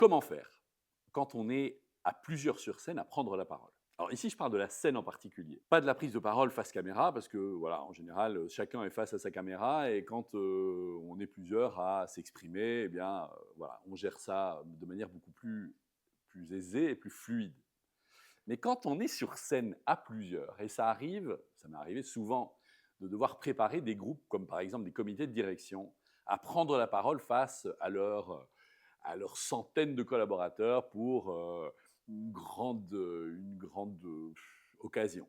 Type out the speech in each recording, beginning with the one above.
Comment faire quand on est à plusieurs sur scène à prendre la parole? Alors ici, je parle de la scène en particulier. Pas de la prise de parole face caméra parce que voilà, en général, chacun est face à sa caméra et quand, on est plusieurs à s'exprimer, eh bien, voilà, on gère ça de manière beaucoup plus aisée et plus fluide. Mais quand on est sur scène à plusieurs et ça m'est arrivé souvent de devoir préparer des groupes comme par exemple des comités de direction à prendre la parole face à leurs centaines de collaborateurs pour une grande occasion.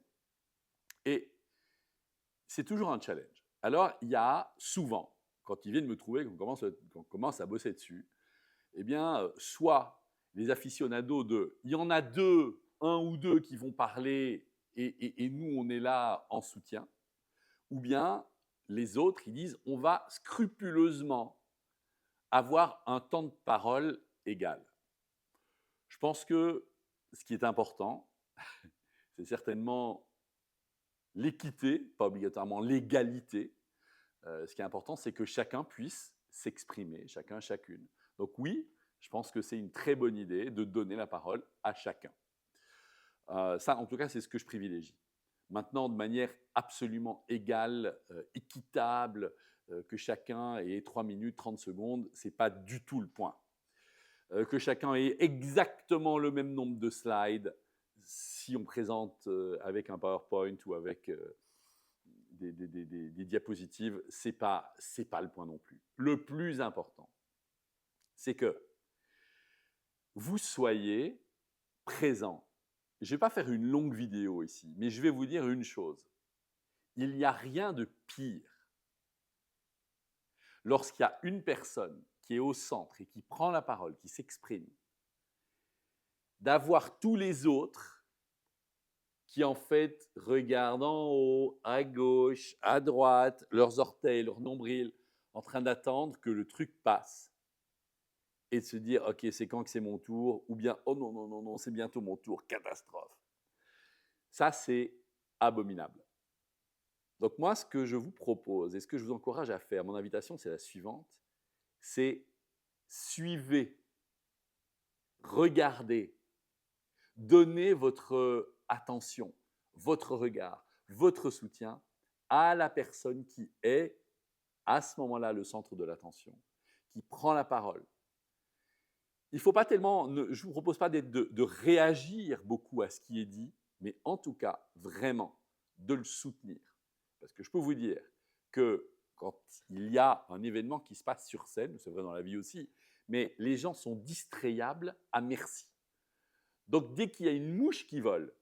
Et c'est toujours un challenge. Alors, il y a souvent, quand ils viennent me trouver, qu'on commence à bosser dessus, eh bien, soit les aficionados il y en a deux, un ou deux qui vont parler et nous, on est là en soutien, ou bien les autres, ils disent, on va scrupuleusement avoir un temps de parole égal. Je pense que ce qui est important, c'est certainement l'équité, pas obligatoirement l'égalité. Ce qui est important, c'est que chacun puisse s'exprimer, chacun, chacune. Donc oui, je pense que c'est une très bonne idée de donner la parole à chacun. Ça, en tout cas, c'est ce que je privilégie. Maintenant, de manière absolument égale, équitable, que chacun ait 3 minutes, 30 secondes, ce n'est pas du tout le point. Que chacun ait exactement le même nombre de slides, si on présente avec un PowerPoint ou avec des diapositives, c'est pas le point non plus. Le plus important, c'est que vous soyez présent. Je ne vais pas faire une longue vidéo ici, mais je vais vous dire une chose. Il n'y a rien de pire lorsqu'il y a une personne qui est au centre et qui prend la parole, qui s'exprime, d'avoir tous les autres qui en fait regardent en haut, à gauche, à droite, leurs orteils, leur nombril, en train d'attendre que le truc passe. Et de se dire, ok, c'est quand que c'est mon tour, ou bien, oh non, non, non, non, c'est bientôt mon tour, catastrophe. Ça, c'est abominable. Donc moi, ce que je vous propose et ce que je vous encourage à faire, mon invitation, c'est la suivante, c'est suivez, regardez, donnez votre attention, votre regard, votre soutien à la personne qui est à ce moment-là le centre de l'attention, qui prend la parole. Il ne faut pas tellement, je ne vous propose pas de réagir beaucoup à ce qui est dit, mais en tout cas, vraiment, de le soutenir. Parce que je peux vous dire que quand il y a un événement qui se passe sur scène, c'est vrai dans la vie aussi, mais les gens sont distrayables à merci. Donc dès qu'il y a une mouche qui vole,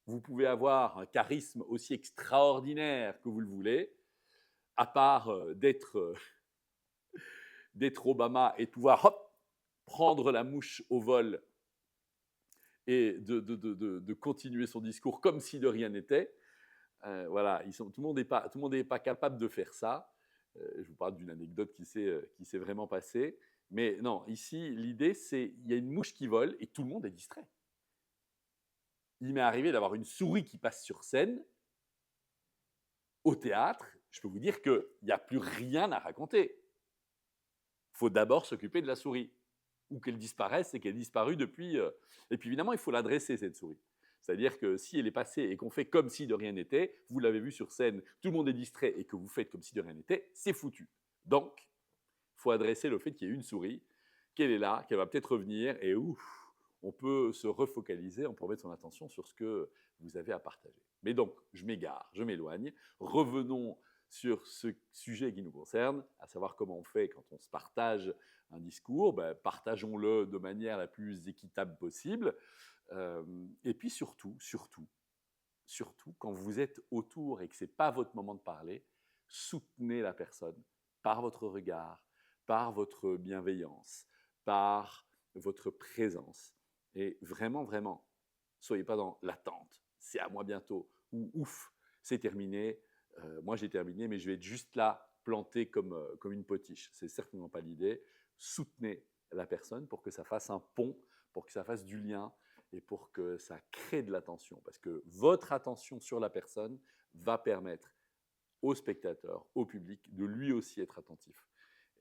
vous pouvez avoir un charisme aussi extraordinaire que vous le voulez, à part d'être Obama et de pouvoir hop, prendre la mouche au vol et de continuer son discours comme si de rien n'était. Voilà, tout le monde n'est pas capable de faire ça. Je vous parle d'une anecdote qui s'est vraiment passée. Mais non, ici, l'idée, c'est il y a une mouche qui vole et tout le monde est distrait. Il m'est arrivé d'avoir une souris qui passe sur scène au théâtre. Je peux vous dire qu'il n'y a plus rien à raconter. Il faut d'abord s'occuper de la souris, ou qu'elle disparaisse et qu'elle ait disparu depuis. Et puis évidemment, il faut l'adresser, cette souris. C'est-à-dire que si elle est passée et qu'on fait comme si de rien n'était, vous l'avez vu sur scène, tout le monde est distrait et que vous faites comme si de rien n'était, c'est foutu. Donc, il faut adresser le fait qu'il y ait une souris, qu'elle est là, qu'elle va peut-être revenir et ouf, on peut se refocaliser, on peut remettre son attention sur ce que vous avez à partager. Mais donc, je m'égare, je m'éloigne. Revenons sur ce sujet qui nous concerne, à savoir comment on fait quand on se partage un discours. Ben, partageons-le de manière la plus équitable possible. Et puis surtout, quand vous êtes autour et que ce n'est pas votre moment de parler, soutenez la personne par votre regard, par votre bienveillance, par votre présence. Et vraiment, vraiment, soyez pas dans l'attente. C'est à moi bientôt. Ou ouf, c'est terminé. Moi, j'ai terminé, mais je vais être juste là, planté comme une potiche. C'est certainement pas l'idée. Soutenez la personne pour que ça fasse un pont, pour que ça fasse du lien et pour que ça crée de l'attention. Parce que votre attention sur la personne va permettre au spectateur, au public, de lui aussi être attentif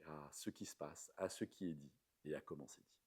à ce qui se passe, à ce qui est dit et à comment c'est dit.